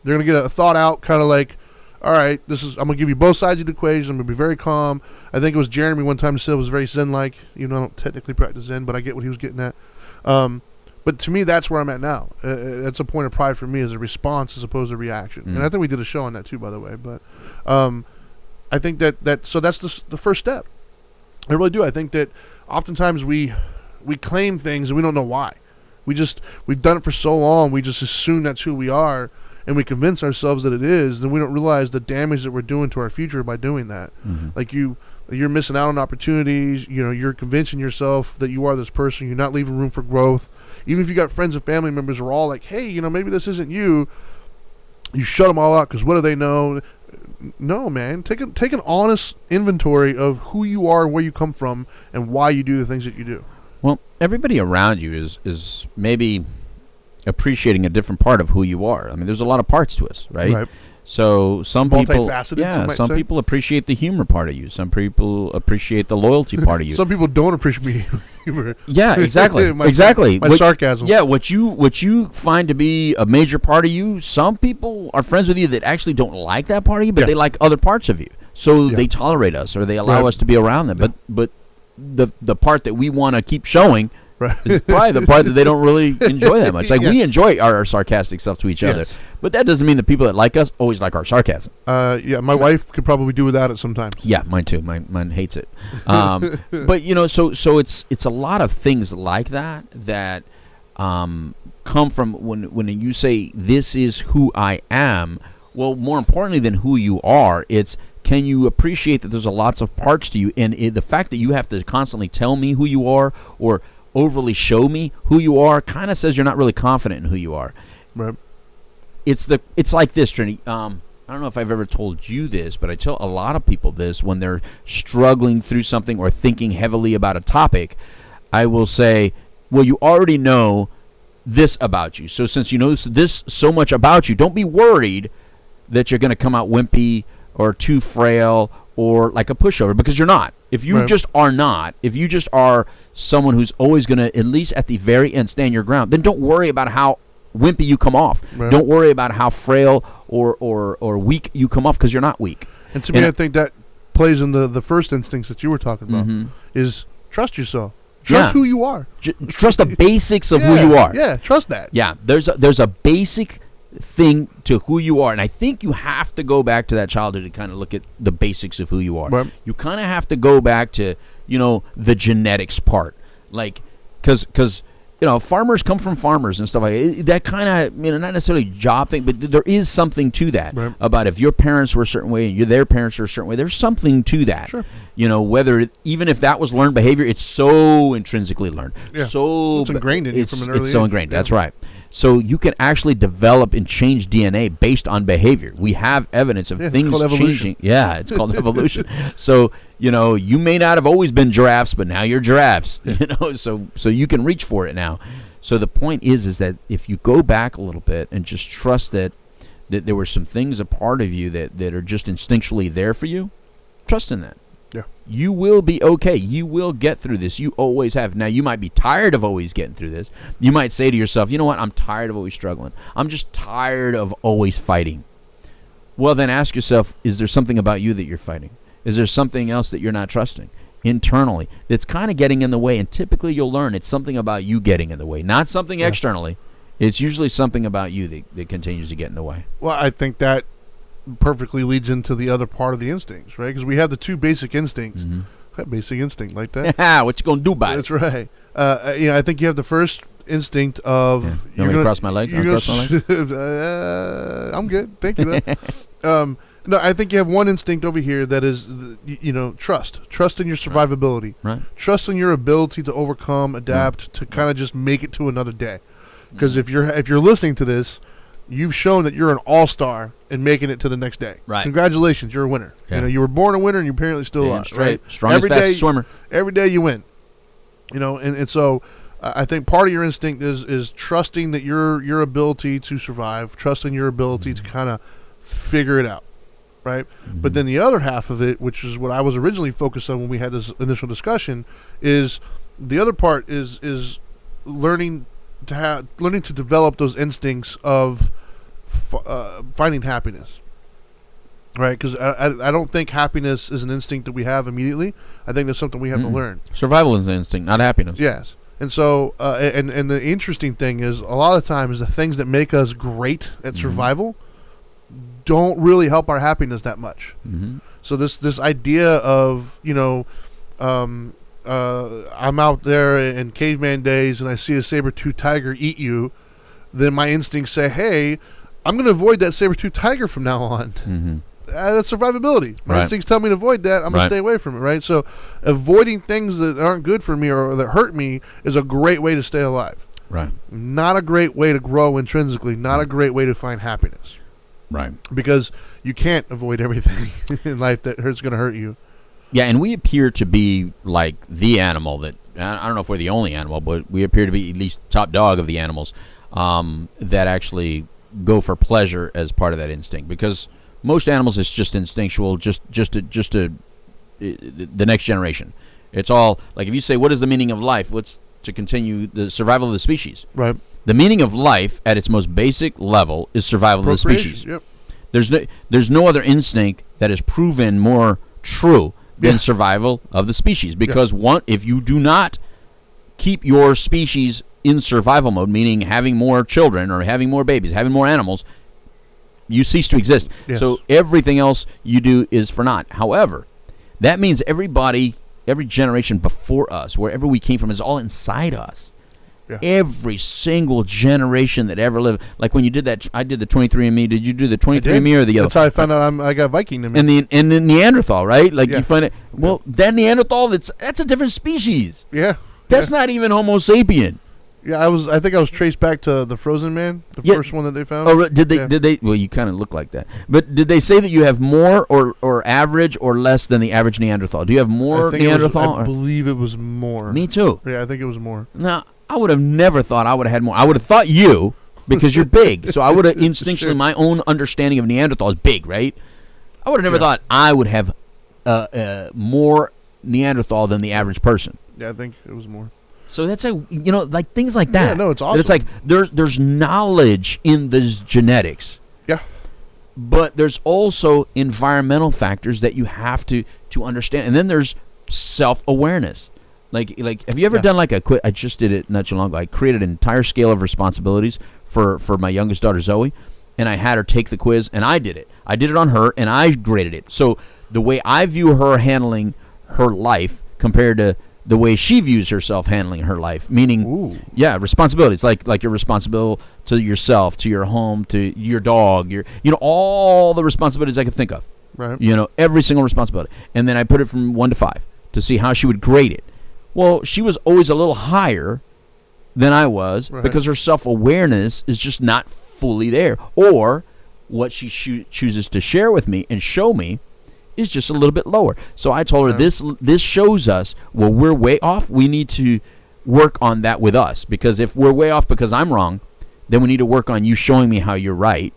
They're gonna get a thought out, kind of like, all right, I'm going to give you both sides of the equation. I'm going to be very calm. I think it was Jeremy one time said it was very Zen-like. You know, I don't technically practice Zen, but I get what he was getting at. But to me, that's where I'm at now. That's a point of pride for me as a response as opposed to reaction. And I think we did a show on that too, by the way. But I think so that's the first step. I really do. I think that oftentimes we claim things and we don't know why. We've done it for so long, we just assume that's who we are. And we convince ourselves that it is, then we don't realize the damage that we're doing to our future by doing that. Like you're missing out on opportunities. You know, you're convincing yourself that you are this person. You're not leaving room for growth. Even if you got friends and family members who are all like, hey, you know, maybe this isn't you. You shut them all out because what do they know? No, man. Take an honest inventory of who you are, where you come from, and why you do the things that you do. Well, everybody around you is maybe appreciating a different part of who you are. I mean, there's a lot of parts to us, right? So some people, people appreciate the humor part of you. Some people appreciate the loyalty part of you. Some people don't appreciate humor. Yeah, exactly. My sarcasm. Yeah, what you find to be a major part of you, some people are friends with you that actually don't like that part of you, but they like other parts of you. So they tolerate us or they allow us to be around them. But the part that we want to keep showing is probably the part that they don't really enjoy that much. Like we enjoy our sarcastic stuff to each other, but that doesn't mean the people that like us always like our sarcasm. My wife could probably do without it sometimes. Yeah, mine too. Mine hates it. But you know, so it's a lot of things like that come from when you say this is who I am. Well, more importantly than who you are, it's can you appreciate that there's lots of parts to you, and the fact that you have to constantly tell me who you are or overly show me who you are kind of says you're not really confident in who you are. Right. It's like this, Trini. I don't know if I've ever told you this, but I tell a lot of people this when they're struggling through something or thinking heavily about a topic. I will say, well, you already know this about you. So since you know this so much about you, don't be worried that you're going to come out wimpy or too frail or like a pushover, because you're not. If you just are someone who's always going to, at least at the very end, stand your ground, then don't worry about how wimpy you come off. Don't worry about how frail or weak you come off, because you're not weak. And to me, I think that plays in the first instincts that you were talking about, is trust yourself. Trust who you are. Trust the basics of who you are. Yeah, trust that. Yeah, there's a basic thing to who you are, and I think you have to go back to that childhood to kind of look at the basics of who you are. Right. You kind of have to go back to, you know, the genetics part, like because you know, farmers come from farmers and stuff like that. That kind of, you know, not necessarily job thing, but there is something to that about if your parents were a certain way and their parents were a certain way. There's something to that. Sure. You know, even if that was learned behavior, it's so intrinsically learned. Yeah. So it's ingrained in you from an early age. It's so ingrained. Yeah. That's right. So you can actually develop and change DNA based on behavior. We have evidence of things changing. Yeah, it's called evolution. So, you know, you may not have always been giraffes, but now you're giraffes. Yeah. You know, so you can reach for it now. So the point is that if you go back a little bit and just trust that there were some things a part of you that are just instinctually there for you, trust in that. Yeah. You will be okay. You will get through this. You always have. Now, you might be tired of always getting through this. You might say to yourself, you know what? I'm tired of always struggling. I'm just tired of always fighting. Well, then ask yourself, is there something about you that you're fighting? Is there something else that you're not trusting internally that's kind of getting in the way? And typically you'll learn it's something about you getting in the way, not something externally. It's usually something about you that continues to get in the way. Well, I think that perfectly leads into the other part of the instincts, right? Because we have the two basic instincts. Mm-hmm. Basic instinct like that. What you gonna do about it? That's right. You know, I think you have the first instinct of. Yeah. You want me to cross my legs? I'm good. Thank you. No, I think you have one instinct over here that is, you know, trust. Trust in your survivability. Right. Trust in your ability to overcome, adapt, to kind of just make it to another day. Because if you're listening to this, you've shown that you're an all-star in making it to the next day. Right. Congratulations, you're a winner. Yeah. You were born a winner, and you're apparently still alive. Right. Strongest, fastest swimmer. Every day you win. And so I think part of your instinct is trusting that your ability to survive, trusting your ability to kind of figure it out, right? Mm-hmm. But then the other half of it, which is what I was originally focused on when we had this initial discussion, is the other part is learning to develop those instincts of finding happiness, right? Because I don't think happiness is an instinct that we have immediately. I think that's something we have to learn. Survival is an instinct, not happiness. Yes. And so, and the interesting thing is, a lot of times, the things that make us great at survival don't really help our happiness that much. Mm-hmm. So this idea of, I'm out there in caveman days and I see a saber-toothed tiger eat you, then my instincts say, hey, I'm going to avoid that saber-toothed tiger from now on. Mm-hmm. That's survivability. My instincts tell me to avoid that. I'm going to stay away from it, right? So avoiding things that aren't good for me or that hurt me is a great way to stay alive. Right. Not a great way to grow intrinsically. Not a great way to find happiness. Right. Because you can't avoid everything in life that going to hurt you. Yeah, and we appear to be like the animal that, I don't know if we're the only animal, but we appear to be at least top dog of the animals that actually go for pleasure as part of that instinct. Because most animals, it's just instinctual, just to the next generation. It's all, like if you say, what is the meaning of life? What's to continue the survival of the species? Right. The meaning of life at its most basic level is survival of the species. Yep. There's no other instinct that is proven more true than survival of the species. Because if you do not keep your species in survival mode, meaning having more children or having more babies, having more animals, you cease to exist. Yes. So everything else you do is for naught. However, that means every generation before us, wherever we came from, is all inside us. Yeah. Every single generation that ever lived. Like when you did that, I did the 23andMe. Did you do the 23andMe or the other? That's how I found out I got Viking in me. And the Neanderthal, right? Like you find it. Well, that Neanderthal, that's a different species. Yeah. That's not even Homo sapien. Yeah, I think I was traced back to the Frozen Man, the first one that they found. Oh, did they? Well, you kind of look like that. But did they say that you have more or average or less than the average Neanderthal? Do you have more Neanderthal? I believe it was more. Me too. Yeah, I think it was more. Now, I would have never thought I would have had more. I would have thought you, because you're big. So I would have instinctually, my own understanding of Neanderthal is big, right? I would have never thought I would have more Neanderthal than the average person. Yeah, I think it was more. So that's like things like that. Yeah, no, it's awesome. It's like there's knowledge in this genetics. Yeah. But there's also environmental factors that you have to understand. And then there's self-awareness. Like have you ever done like I just did it not too long ago. I created an entire scale of responsibilities for my youngest daughter Zoe, and I had her take the quiz, and I did it. I did it on her, and I graded it. So the way I view her handling her life compared to the way she views herself handling her life, meaning, responsibilities, like you're responsible to yourself, to your home, to your dog, all the responsibilities I could think of, right? Every single responsibility, and then I put it from 1 to 5 to see how she would grade it. Well, she was always a little higher than I was because her self-awareness is just not fully there, or what she chooses to share with me and show me is just a little bit lower. So I told her this shows us, well, we're way off. We need to work on that with us, because if we're way off because I'm wrong, then we need to work on you showing me how you're right,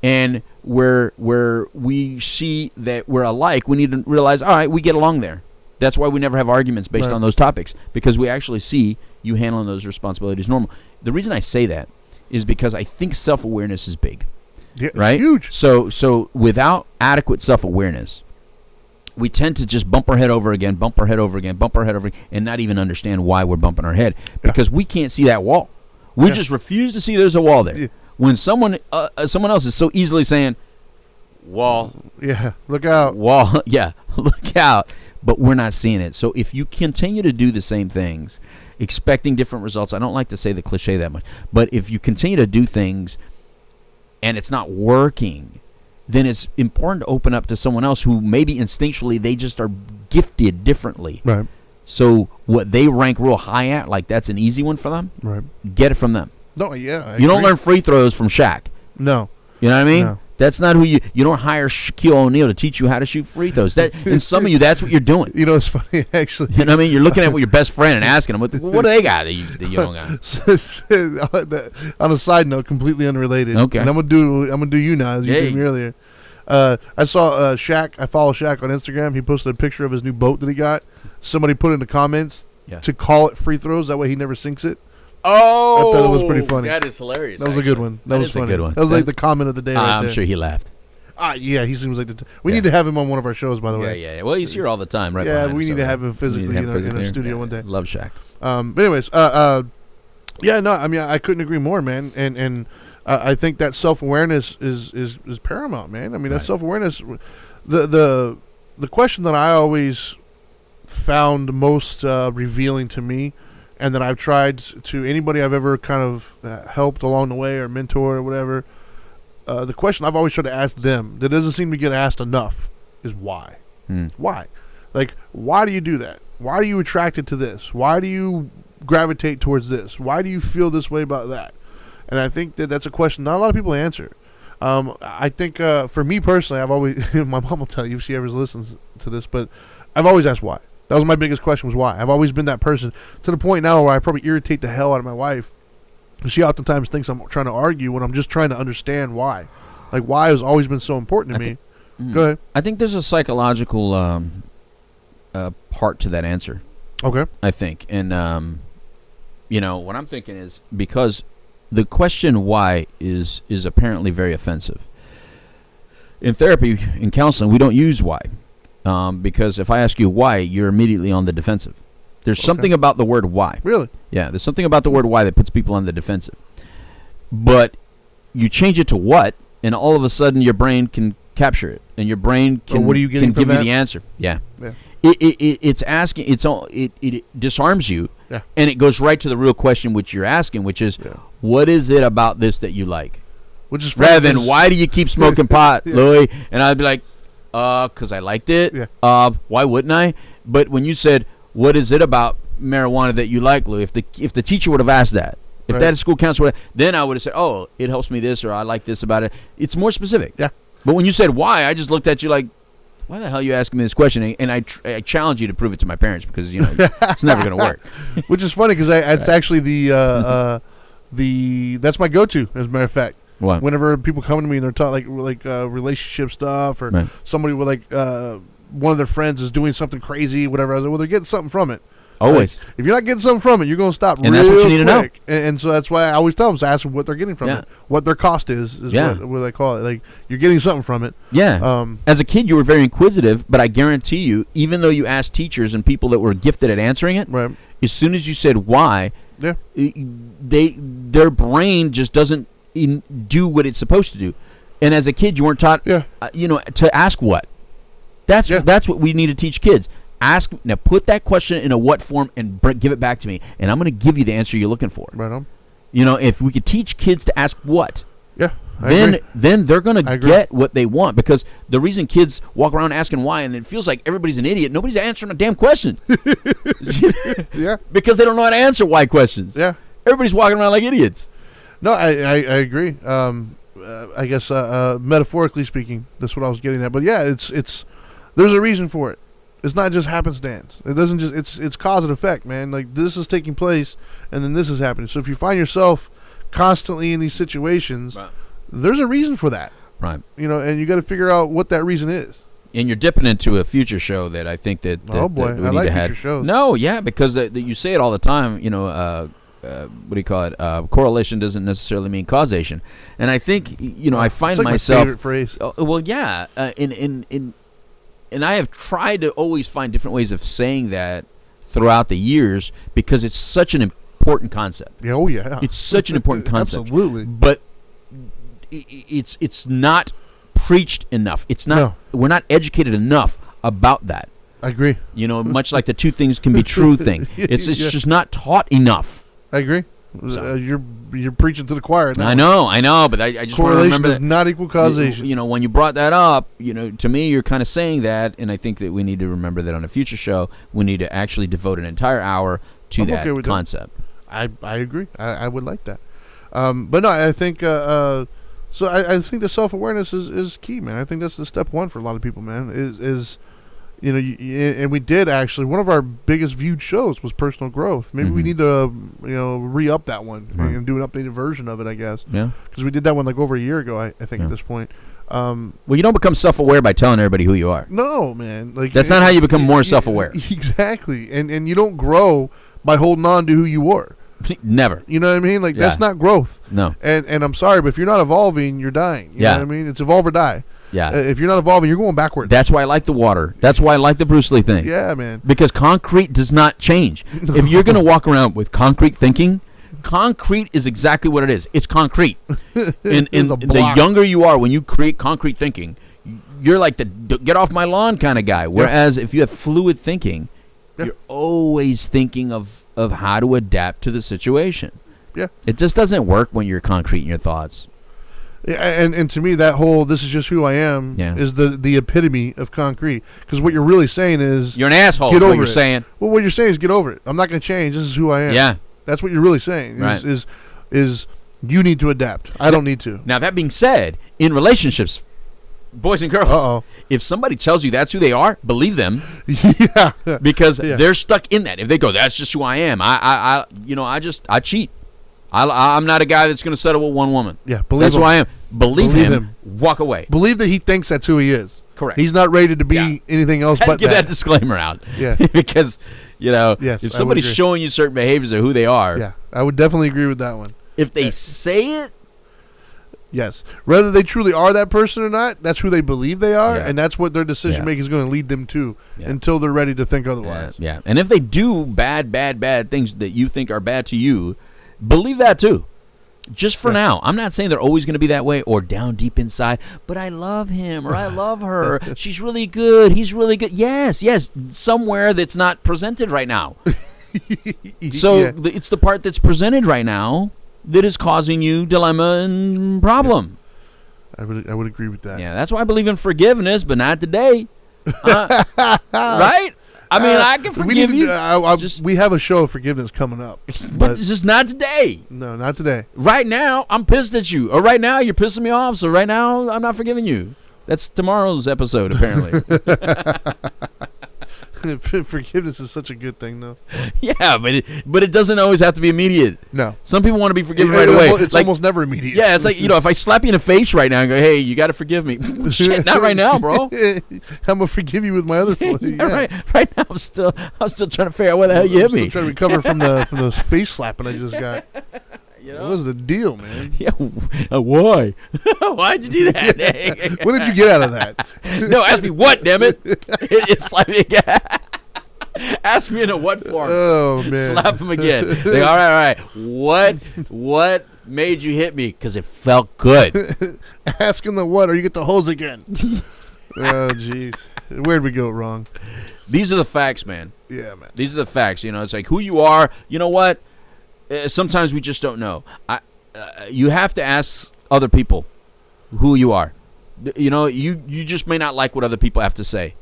and where we see that we're alike, we need to realize, all right, we get along there. That's why we never have arguments based on those topics, because we actually see you handling those responsibilities normal. The reason I say that is because I think self-awareness is big. Yeah, right? It's huge. So without adequate self-awareness, we tend to just bump our head over again, and not even understand why we're bumping our head, because we can't see that wall. We just refuse to see there's a wall there. Yeah. When someone else is so easily saying, wall. Yeah, look out. Wall, yeah, look out. But we're not seeing it. So if you continue to do the same things, expecting different results, I don't like to say the cliche that much, but if you continue to do things and it's not working, then it's important to open up to someone else who maybe instinctually they just are gifted differently. Right. So what they rank real high at, like that's an easy one for them, right? Get it from them. No, yeah. You don't learn free throws from Shaq. No. You know what I mean? No. That's not who you don't hire Shaquille O'Neal to teach you how to shoot free throws. And some of you, that's what you're doing. You know, it's funny, actually. You know what I mean? You're looking at your best friend and asking them, what do they got, the young guy? On a side note, completely unrelated. Okay. And I'm gonna do you now, as you did me earlier. I saw Shaq. I follow Shaq on Instagram. He posted a picture of his new boat that he got. Somebody put in the comments to call it free throws. That way he never sinks it. Oh, I thought it was pretty funny. That is hilarious. That was a good one. That was funny. A good one. That was like the comment of the day. I'm sure he laughed. Yeah, he seems like we need to have him on one of our shows, by the way. Yeah. Well, he's here all the time, right? Yeah, we need to have him physically in our studio one day. Love Shaq. But anyways, yeah, no, I mean, I couldn't agree more, man. And I think that self-awareness is paramount, man. I mean, that self-awareness. The question that I always found most revealing to me, and that I've tried to anybody I've ever kind of helped along the way or mentor or whatever, the question I've always tried to ask them that doesn't seem to get asked enough is why. Why? Like, why do you do that? Why are you attracted to this? Why do you gravitate towards this? Why do you feel this way about that? And I think that's a question not a lot of people answer. I think for me personally, I've always my mom will tell you if she ever listens to this, but I've always asked why. That was my biggest question, was why. I've always been that person, to the point now where I probably irritate the hell out of my wife. She oftentimes thinks I'm trying to argue when I'm just trying to understand why. Like, why has always been so important to me. Go ahead. I think there's a psychological part to that answer. Okay. I think. And, what I'm thinking is because the question why is apparently very offensive. In therapy, in counseling, we don't use why. Because if I ask you why, you're immediately on the defensive. There's something about the word why. Really? Yeah, there's something about the word why that puts people on the defensive. But you change it to what, and all of a sudden your brain can capture it, and your brain can, what are you can give you the answer. Yeah. It's asking. It disarms you, and it goes right to the real question which you're asking, which is, what is it about this that you like? Which is rather than why do you keep smoking pot, Louis? And I'd be like, 'cause I liked it. Yeah. Why wouldn't I? But when you said, what is it about marijuana that you like, Louis? If the teacher would have asked that, if that school counselor, then I would have said, oh, it helps me this, or I like this about it. It's more specific. Yeah. But when you said why, I just looked at you like, why the hell are you asking me this question? And I challenge you to prove it to my parents, because it's never going to work. Which is funny, because it's actually the that's my go-to, as a matter of fact. What? Whenever people come to me and they're talking like relationship stuff, or somebody with like one of their friends is doing something crazy, whatever. I was like, well, they're getting something from it. Always. Like, if you're not getting something from it, you're going to stop. And that's what you need to know. And so that's why I always tell them, so ask them what they're getting from it, what their cost is what they call it. Like, you're getting something from it. Yeah. As a kid, you were very inquisitive, but I guarantee you, even though you asked teachers and people that were gifted at answering it, as soon as you said why, their brain just doesn't do what it's supposed to do. And as a kid, you weren't taught, to ask what. That's what we need to teach kids. Ask now. Put that question in a what form and give it back to me, and I'm going to give you the answer you're looking for. Right on. If we could teach kids to ask what, then they're going to get what they want. Because the reason kids walk around asking why, and it feels like everybody's an idiot, nobody's answering a damn question. Because they don't know how to answer why questions. Yeah. Everybody's walking around like idiots. No, I agree. I guess metaphorically speaking, that's what I was getting at. But yeah, it's there's a reason for it. It's not just happenstance. It doesn't just it's cause and effect, man. Like, this is taking place, and then this is happening. So if you find yourself constantly in these situations, there's a reason for that. Right. And you got to figure out what that reason is. And you're dipping into a future show that I think that oh boy, that we I need like to have. future shows. No, yeah, because you say it all the time. What do you call it? Correlation doesn't necessarily mean causation. And I think I find it's like myself. my favorite phrase. Well, yeah. And I have tried to always find different ways of saying that throughout the years, because it's such an important concept. Oh yeah, it's such an important concept. Absolutely. But it's not preached enough. It's not. No. We're not educated enough about that. I agree. Much like the two things can be true thing. It's just not taught enough. I agree. So. You're preaching to the choir now. I know, but I just want to remember does not equal causation. When you brought that up, to me, you're kind of saying that, and I think that we need to remember that on a future show, we need to actually devote an entire hour to that concept. I agree. I would like that. But no, I think so. I think the self-awareness is key, man. I think that's the step one for a lot of people, man. Is you know, and we did actually, one of our biggest viewed shows was personal growth. Maybe we need to, re-up that one and do an updated version of it, I guess. Yeah. Because we did that one like over a year ago, I think, at this point. Well, you don't become self-aware by telling everybody who you are. No, man. Like that's not how you become more self-aware. Exactly. And you don't grow by holding on to who you were. Never. You know what I mean? Like that's not growth. No. And I'm sorry, but if you're not evolving, you're dying. You know what I mean? It's evolve or die. Yeah. If you're not evolving, you're going backwards. That's why I like the water. That's why I like the Bruce Lee thing. Yeah, man. Because concrete does not change. No. If you're going to walk around with concrete thinking, concrete is exactly what it is. It's concrete. And the younger you are when you create concrete thinking, you're like the get off my lawn kind of guy. Whereas if you have fluid thinking, you're always thinking of how to adapt to the situation. Yeah. It just doesn't work when you're concrete in your thoughts. Yeah, and to me, that whole "this is just who I am" is the epitome of concrete. Because what you're really saying is you're an asshole. Get over what you're it. Saying. Well, what you're saying is get over it. I'm not going to change. This is who I am. Yeah, that's what you're really saying. Right. Is you need to adapt. I don't need to. Now that being said, in relationships, boys and girls, if somebody tells you that's who they are, believe them. Yeah, because they're stuck in that. If they go, "That's just who I am," I cheat. I'm not a guy that's going to settle with one woman. Yeah, believe that's him. who I am. Believe him. Walk away. Believe that he thinks that's who he is. Correct. He's not rated to be anything else but give that disclaimer out. Yeah, because if somebody's showing you certain behaviors of who they are, I would definitely agree with that one. If they say it, yes, whether they truly are that person or not, that's who they believe they are, and that's what their decision making is going to lead them to until they're ready to think otherwise. Yeah, and if they do bad things that you think are bad to you, believe that too. Just for now. I'm not saying they're always going to be that way or down deep inside, but I love him or I love her. She's really good. He's really good. Yes, somewhere that's not presented right now. So it's the part that's presented right now that is causing you dilemma and problem. I would agree with that. Yeah, that's why I believe in forgiveness, but not today. Right? I mean, I can forgive you. We have a show of forgiveness coming up. But it's just not today. No, not today. Right now, I'm pissed at you. Or right now, you're pissing me off. So right now, I'm not forgiving you. That's tomorrow's episode, apparently. Forgiveness is such a good thing, though. Yeah, but it doesn't always have to be immediate. No. Some people want to be forgiven right away. It's like, almost never immediate. Yeah, it's like, if I slap you in the face right now and go, hey, you got to forgive me. Shit, not right now, bro. I'm going to forgive you with my other foot. Right now, I'm still trying to figure out why the hell you hit me. I'm still trying to recover from the face slapping I just got. What was the deal, man? Yeah, why? Why'd you do that? What did you get out of that? No, ask me what, damn it. It's like, ask me in a what form. Oh, man. Slap him again. Like, all right. What made you hit me? Because it felt good. Ask him the what, or you get the hose again. Oh, jeez. Where'd we go wrong? These are the facts, man. Yeah, man. These are the facts. It's like who you are. You know what? Sometimes we just don't know. You have to ask other people who you are. You just may not like what other people have to say.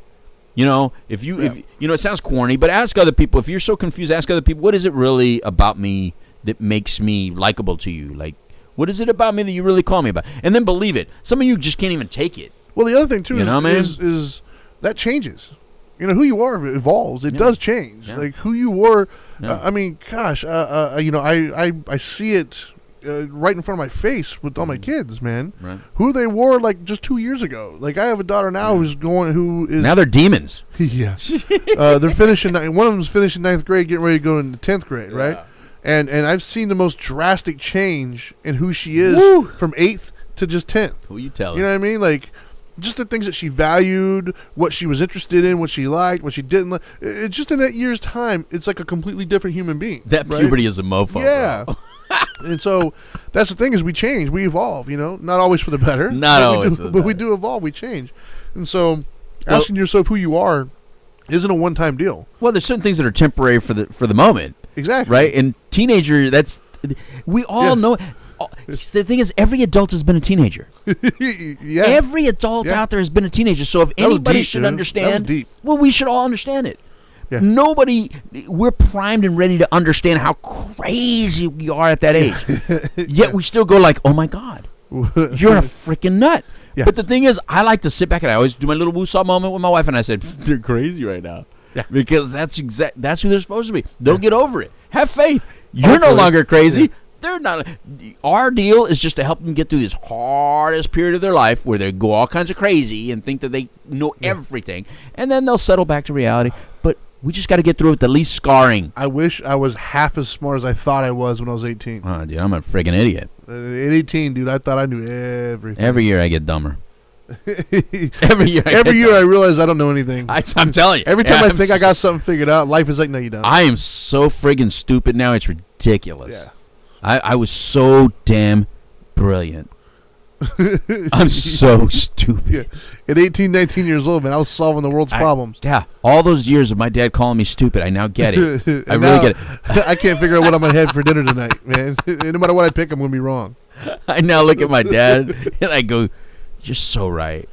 If it sounds corny, but ask other people. If you're so confused, ask other people. What is it really about me that makes me likable to you? Like, what is it about me that you really call me about? And then believe it. Some of you just can't even take it. Well, the other thing too is that changes. Who you are evolves. It does change. Yeah. Like who you were. Yeah. I mean, gosh, I see it right in front of my face with all my kids, man. Right. Who they were like just 2 years ago. Like I have a daughter now who is now they're demons. Yeah. They're finishing. One of them's finishing 9th grade, getting ready to go into 10th grade, right? And I've seen the most drastic change in who she is from 8th to just 10th. Who you telling? You know what I mean? Like. Just the things that she valued, what she was interested in, what she liked, what she didn't like. It's just in that year's time, it's like a completely different human being. That puberty is a mofo. Yeah. And so that's the thing is we change, we evolve, not always for the better. Not always for the better. But we do evolve, we change. And so asking yourself who you are isn't a one-time deal. Well, there's certain things that are temporary for the moment. Exactly. Right? And teenager, we all know. The thing is, every adult has been a teenager. Yeah. Every adult out there has been a teenager. So if anybody should understand, that was deep. Well, we should all understand it. Yeah. We're primed and ready to understand how crazy we are at that age. Yet we still go like, oh my God, you're a freaking nut. Yeah. But the thing is, I like to sit back and I always do my little woosah moment with my wife, and I said, they're crazy right now. Yeah. Because that's who they're supposed to be. They'll get over it. Have faith. You're no longer crazy. Yeah. They're not. Our deal is just to help them get through this hardest period of their life where they go all kinds of crazy and think that they know everything, and then they'll settle back to reality. But we just got to get through it with the least scarring. I wish I was half as smart as I thought I was when I was 18. Oh, dude, I'm a friggin' idiot. At 18, dude, I thought I knew everything. Every year I get dumber. Every year I realize I don't know anything. I'm telling you. Every time I think I got something figured out, life is like, no, you don't. I am so friggin' stupid now. It's ridiculous. Yeah. I was so damn brilliant. I'm so stupid. Yeah. At 18, 19 years old, man, I was solving the world's problems. Yeah. All those years of my dad calling me stupid, I now get it. I really get it. I can't figure out what I'm going to have for dinner tonight, man. No matter what I pick, I'm going to be wrong. I now look at my dad, and I go, you're so right.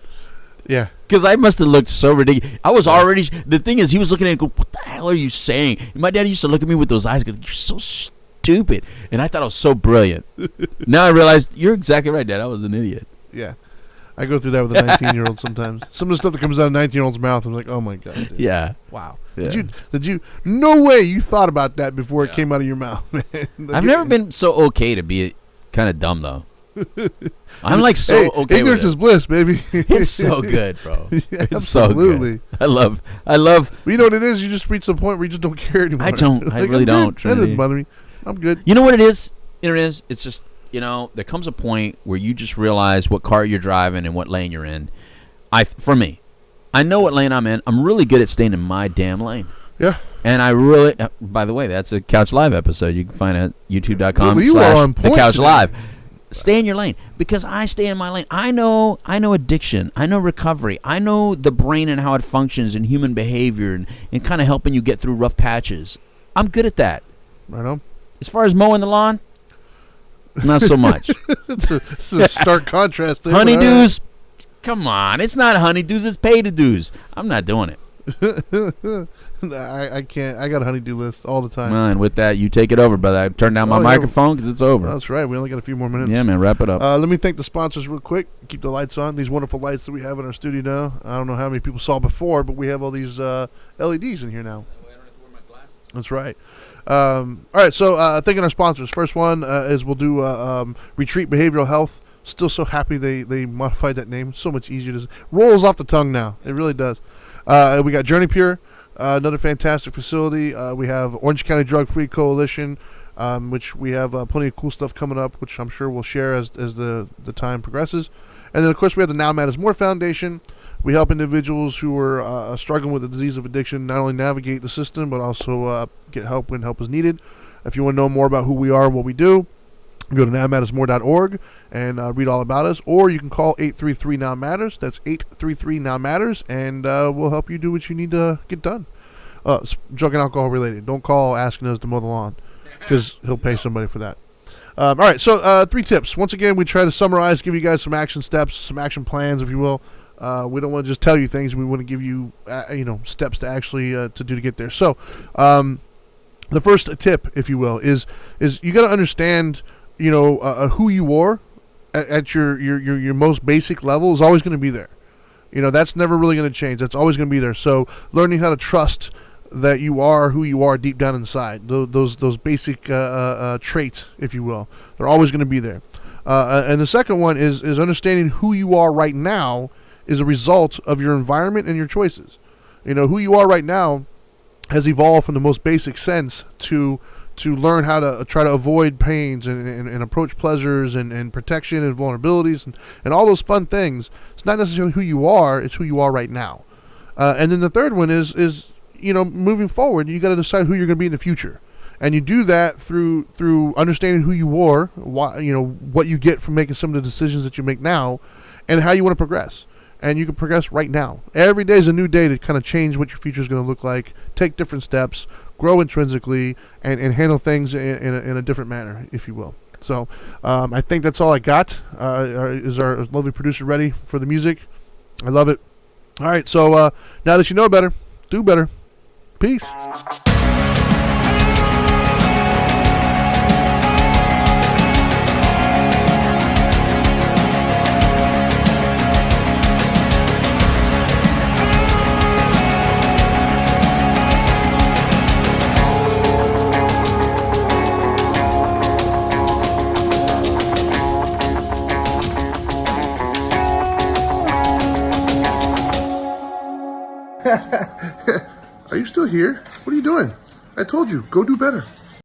Yeah. Because I must have looked so ridiculous. I was already... The thing is, he was looking at it and go, what the hell are you saying? And my dad used to look at me with those eyes and go, you're so stupid. And I thought I was so brilliant. Now I realized, you're exactly right, Dad. I was an idiot. Yeah. I go through that with a 19-year-old sometimes. Some of the stuff that comes out of a 19-year-old's mouth, I'm like, oh, my God. Dude. Yeah. Wow. Yeah. Did you... No way you thought about that before it came out of your mouth, man. I've never been so okay to be kind of dumb, though. I'm like so okay. Ignorance is bliss, baby. It's so good, bro. Yeah, it's absolutely. So good. I love. Well, you know what it is? You just reach the point where you just don't care anymore. I don't. I really don't. That doesn't bother me. I'm good. You know what it is? It's just, there comes a point where you just realize what car you're driving and what lane you're in. For me, I know what lane I'm in. I'm really good at staying in my damn lane. Yeah. And I really, by the way, that's a Couch Live episode. You can find it at youtube.com/thecouchlive. Stay in your lane, because I stay in my lane. I know addiction. I know recovery. I know the brain and how it functions and human behavior and kind of helping you get through rough patches. I'm good at that. Right on. As far as mowing the lawn, not so much. It's a stark contrast there. Honeydews, come on. It's not honeydews. It's pay-to-dos. I'm not doing it. I can't. I got a honeydew list all the time. And with that, you take it over, brother. I turn down my microphone because it's over. That's right. We only got a few more minutes. Yeah, man. Wrap it up. Let me thank the sponsors real quick. Keep the lights on. These wonderful lights that we have in our studio now. I don't know how many people saw before, but we have all these LEDs in here now. That way I don't have to wear my glasses. That's right. All right. So thanking our sponsors. First one is we'll do Retreat Behavioral Health. Still so happy they modified that name. So much easier to rolls off the tongue now. It really does. We got Journey Pure. Another fantastic facility. We have Orange County Drug Free Coalition, which we have plenty of cool stuff coming up, which I'm sure we'll share as the time progresses. And then, of course, we have the Now Matters More Foundation. We help individuals who are struggling with the disease of addiction not only navigate the system, but also get help when help is needed. If you want to know more about who we are and what we do, go to nowmattersmore.org and read all about us, or you can call 833-NOW-MATTERS. That's 833-NOW-MATTERS, and we'll help you do what you need to get done. Drug and alcohol related. Don't call asking us to mow the lawn, because he'll pay somebody for that. All right, so 3 tips. Once again, we try to summarize, give you guys some action steps, some action plans, if you will. We don't want to just tell you things. We want to give you, steps to actually to do to get there. So, the first tip, if you will, is you got to understand, who you are at your most basic level is always going to be there. That's never really going to change. That's always going to be there. So learning how to trust that you are who you are deep down inside, those basic traits, if you will, they're always going to be there. And the second one is understanding who you are right now is a result of your environment and your choices. Who you are right now has evolved from the most basic sense to learn how to try to avoid pains and approach pleasures and protection and vulnerabilities and all those fun things. It's not necessarily who you are, it's who you are right now. And then the third one is moving forward, you got to decide who you're going to be in the future. And you do that through understanding who you are, what you get from making some of the decisions that you make now, and how you want to progress. And you can progress right now. Every day is a new day to kind of change what your future is going to look like, take different steps, grow intrinsically, and handle things in a different manner, if you will. So I think that's all I got. Is our lovely producer ready for the music? I love it. All right, so now that you know better, do better. Peace. Are you still here? What are you doing? I told you, go do better.